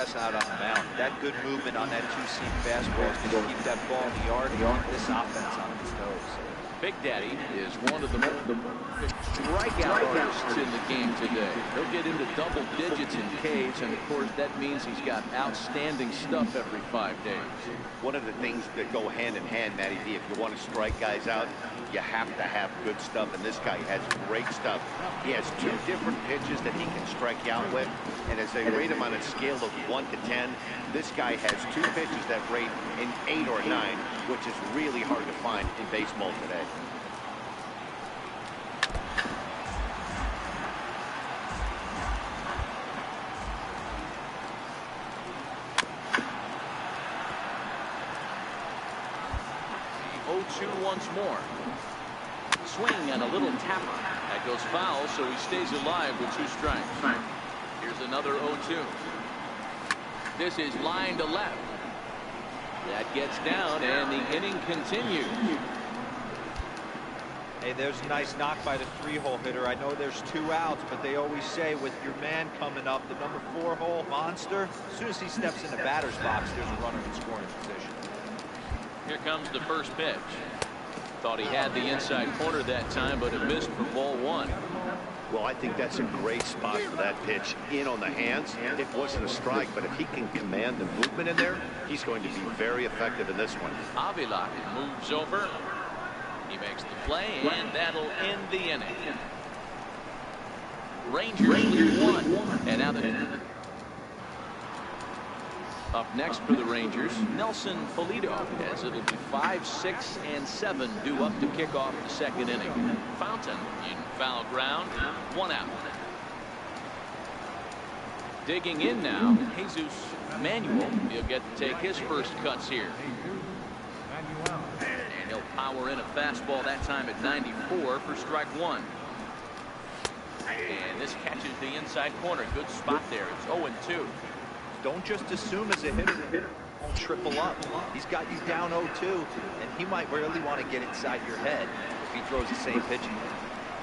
out on the mound. That good movement on that two-seam fastball is going to keep that ball in the yard and keep this offense on its toes. Big Daddy is one of the strikeout artists in the game today. He'll get into double digits in Ks, and of course that means he's got outstanding stuff every 5 days. One of the things that go hand in hand, Matty D, if you want to strike guys out, you have to have good stuff, and this guy has great stuff. He has 2 different pitches that he can strike you out with, and as they rate him on a scale of 1 to 10, this guy has 2 pitches that rate an 8 or 9, which is really hard to find in baseball today. Once more. Swing and a little tapper. That goes foul, so he stays alive with 2 strikes. Here's another 0-2. This is line to left. That gets down, and the inning continues. Hey, there's a nice knock by the 3-hole hitter. I know there's 2 outs, but they always say with your man coming up, the number 4-hole monster, as soon as he steps in the batter's box, there's a runner in scoring position. Here comes the first pitch. Thought he had the inside corner that time, but it missed for ball 1. Well, I think that's a great spot for that pitch. In on the hands, it wasn't a strike, but if he can command the movement in there, he's going to be very effective in this one. Avila moves over. He makes the play, and that'll end the inning. Rangers lead 1, and now up next for the Rangers, Nelson Pulido, as it'll be 5, 6, and 7 due up to kick off the 2nd inning. Fountain in foul ground, 1 out. Digging in now, Jesus Manuel. He'll get to take his first cuts here. And he'll power in a fastball that time at 94 for strike 1. And this catches the inside corner. Good spot there. It's 0-2. Don't just assume as a hitter won't triple up. He's got you down 0-2, and he might really want to get inside your head if he throws the same pitch again.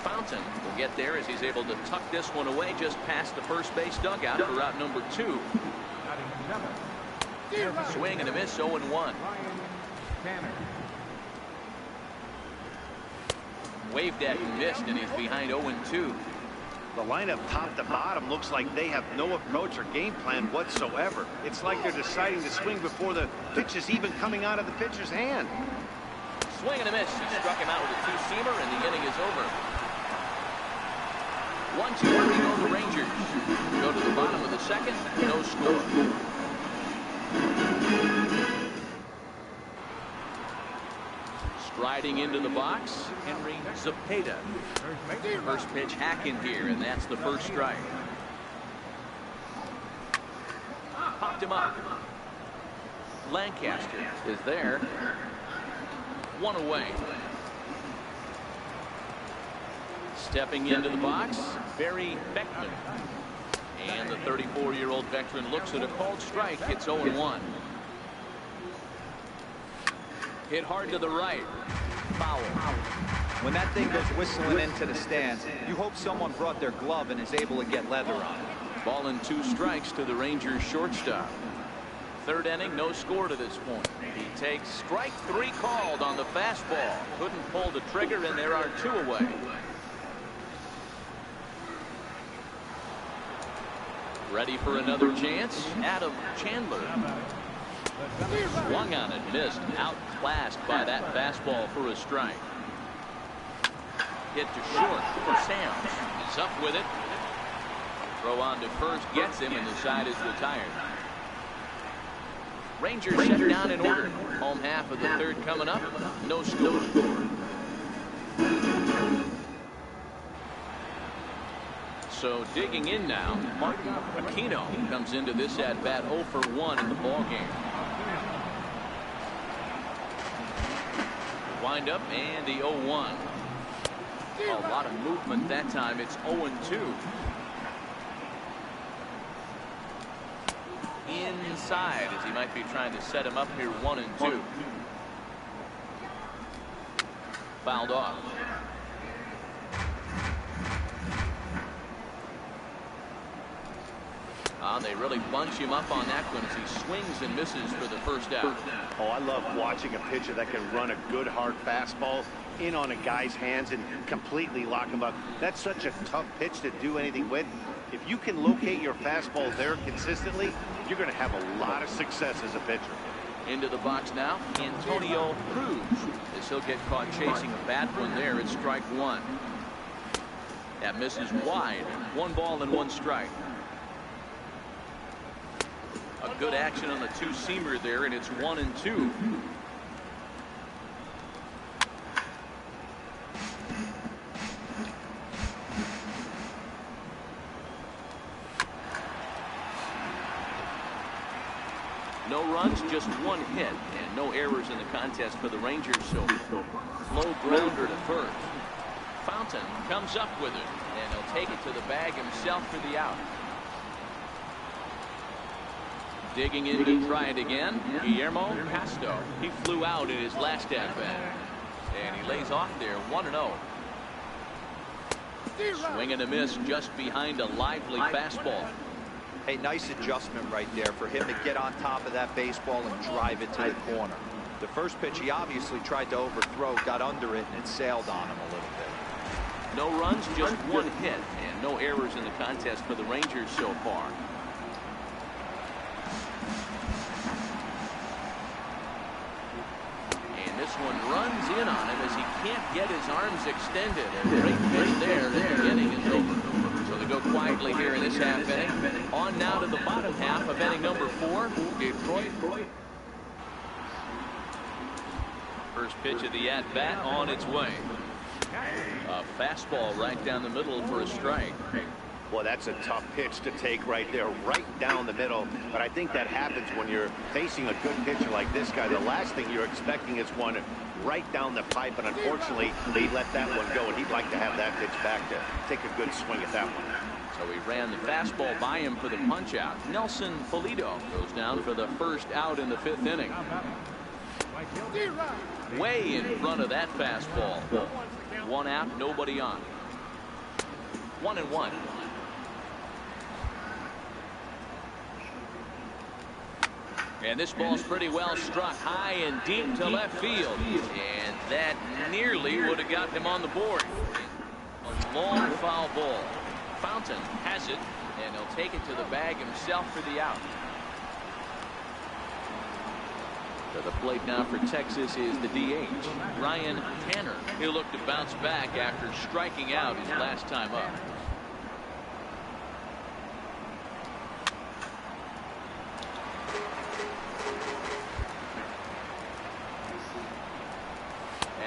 Fountain will get there as he's able to tuck this one away just past the first base dugout for route number 2. Swing and a miss, 0-1. Waved at and missed, and he's behind 0-2. The lineup top to bottom looks like they have no approach or game plan whatsoever. It's like they're deciding to swing before the pitch is even coming out of the pitcher's hand. Swing and a miss. He struck him out with a 2-seamer, and the inning is over. 1-2 lead on the Rangers. Go to the bottom of the 2nd. No score. Striding into the box, Henry Zepeda. First pitch hack in here, and that's the first strike. Popped him up. Lancaster is there. 1 away. Stepping into the box, Barry Beckman. And the 34-year-old veteran looks at a called strike. It's 0-1. Hit hard to the right. Foul. When that thing goes whistling into the stands, you hope someone brought their glove and is able to get leather on it. Ball and 2 strikes to the Rangers shortstop. 3rd inning, no score to this point. He takes strike 3 called on the fastball. Couldn't pull the trigger, and there are 2 away. Ready for another chance? Adam Chandler. Swung on it, missed, outclassed by that fastball for a strike. Hit to short for Samms. He's up with it. Throw on to first gets him, and the side is retired. Rangers shut down in order. Home half of the 3rd coming up. No score. So digging in now, Martin Aquino comes into this at bat 0 for 1 in the ball game. Wind up and the 0-1. A lot of movement that time. It's 0-2. Inside as he might be trying to set him up here 1-2. Fouled off. They really bunch him up on that one as he swings and misses for the first out. Oh, I love watching a pitcher that can run a good hard fastball in on a guy's hands and completely lock him up. That's such a tough pitch to do anything with. If you can locate your fastball there consistently, you're going to have a lot of success as a pitcher. Into the box now, Antonio Cruz, as he'll get caught chasing a bad one there at strike one. That misses wide. 1 ball and 1 strike. A good action on the two-seamer there, and it's 1-2. No runs, just 1 hit, and no errors in the contest for the Rangers. So low grounder to first. Fountain comes up with it, and he'll take it to the bag himself for the out. Digging in to try it again, Guillermo Pasto. He flew out in his last at-bat, and he lays off there 1-0. Swing and a miss just behind a lively fastball. Hey, nice adjustment right there for him to get on top of that baseball and drive it to the corner. The first pitch he obviously tried to overthrow, got under it, and it sailed on him a little bit. No runs, just 1 hit, and no errors in the contest for the Rangers so far. And this one runs in on him as he can't get his arms extended. A great pitch there, the inning is over. So they go quietly here in this half inning. On now to the bottom half of inning number 4. Detroit. First pitch of the at-bat on its way. A fastball right down the middle for a strike. Well, that's a tough pitch to take right there, right down the middle. But I think that happens when you're facing a good pitcher like this guy. The last thing you're expecting is one right down the pipe, and unfortunately, they let that one go, and he'd like to have that pitch back to take a good swing at that one. So he ran the fastball by him for the punch-out. Nelson Pulido goes down for the first out in the 5th inning. Way in front of that fastball. 1 out, nobody on. 1-1. And this ball's pretty well struck high and deep to left field. And that nearly would have got him on the board. A long foul ball. Fountain has it, and he'll take it to the bag himself for the out. To the plate now for Texas is the DH, Ryan Tanner. He'll look to bounce back after striking out his last time up.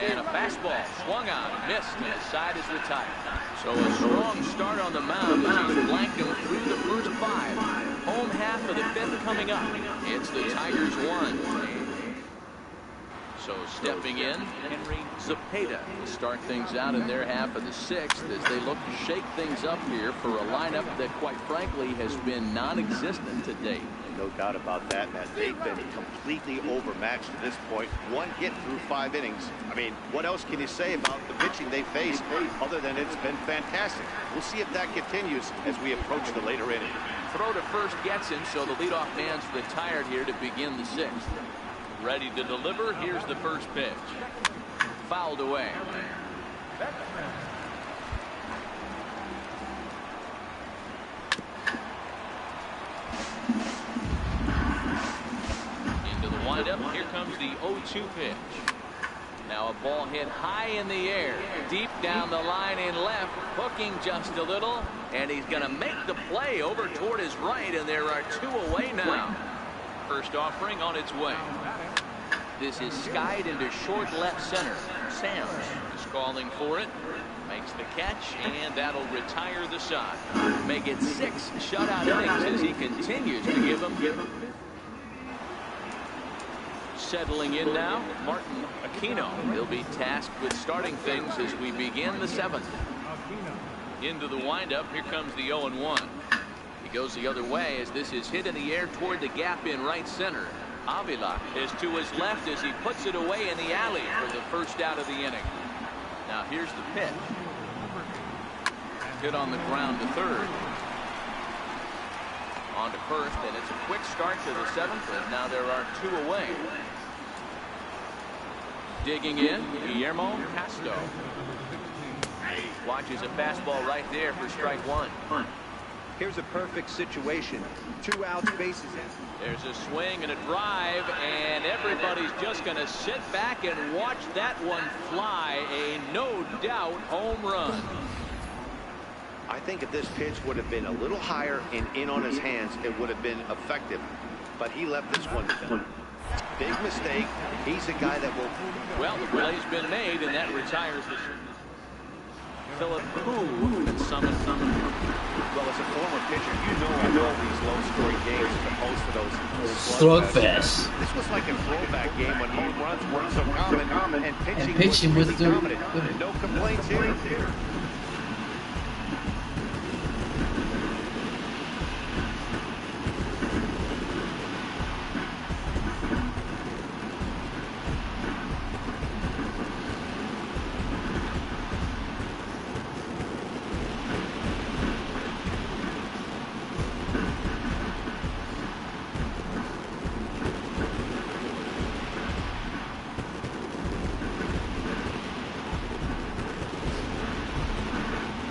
And a fastball swung on, missed, and his side is retired. So a strong start on the mound as he's blanked him through the first 5. Home half of the 5th coming up. It's the Tigers 1. So stepping in, Henry Zepeda to start things out in their half of the 6th as they look to shake things up here for a lineup that, quite frankly, has been non-existent to date. No doubt about that, Matt. They've been completely overmatched to this point. 1 hit through 5 innings. I mean, what else can you say about the pitching they faced other than it's been fantastic? We'll see if that continues as we approach the later inning. Throw to first gets him, so the leadoff man's retired here to begin the 6th. Ready to deliver. Here's the first pitch. Fouled away. Into the windup. Here comes the 0-2 pitch. Now a ball hit high in the air, deep down the line in left, hooking just a little, and he's going to make the play over toward his right, and there are 2 away now. First offering on its way. This is skied into short left center. Sams is calling for it. Makes the catch, and that'll retire the side. Make it 6 shutout innings as he continues to give them. Settling in now, Martin Aquino. He'll be tasked with starting things as we begin the 7th. Into the windup, here comes the 0-1. He goes the other way as this is hit in the air toward the gap in right center. Avila is to his left as he puts it away in the alley for the first out of the inning. Now here's the pitch. Hit on the ground to third. On to first, and it's a quick start to the 7th, and now there are 2 away. Digging in, Guillermo Castro. Watches a fastball right there for strike 1. Here's a perfect situation. 2 outs, bases in. There's a swing and a drive, and everybody's just going to sit back and watch that one fly. A no-doubt home run. I think if this pitch would have been a little higher and in on his hands, it would have been effective. But he left this one. Big mistake. He's a guy that will... Well, the play's been made, and that retires the... Philip Hu and summon. Well, as a former pitcher, you know I love these low-scoring games as opposed to those slugfest. This was like a throwback game when home runs weren't so common and pitching was really dominant. No complaints here.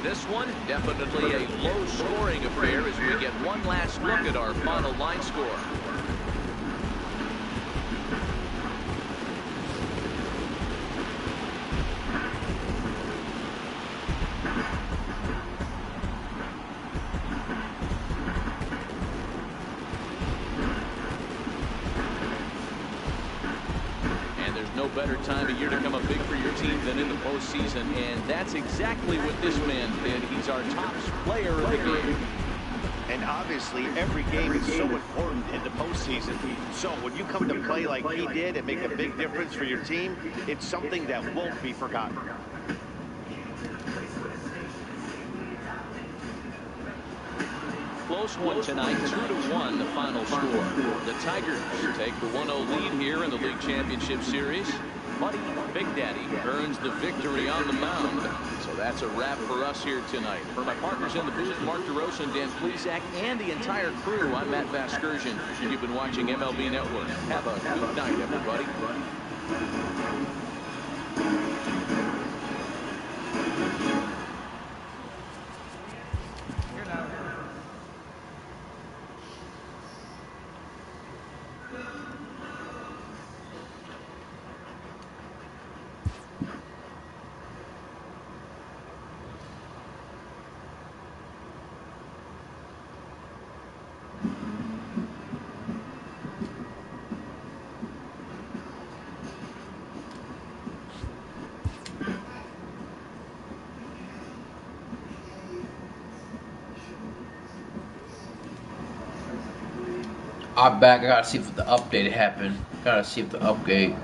This one, definitely a low-scoring affair as we get one last look at our final line score. No better time of year to come up big for your team than in the postseason, and that's exactly what this man did. He's our top player of the game. And obviously, every game is so important in the postseason. So when you come to play like he did and make a big difference for your team, it's something that won't be forgotten. Close one tonight, 2-1 the final score. The Tigers take the 1-0 lead here in the league championship series. Buddy Big Daddy earns the victory on the mound. So that's a wrap for us here tonight. For my partners in the booth, Mark DeRosa and Dan Plesac, and the entire crew, I'm Matt Vasgersian. You've been watching MLB Network. Have a good night, everybody. I'm back. I gotta see if the update happened. Gotta see if the update.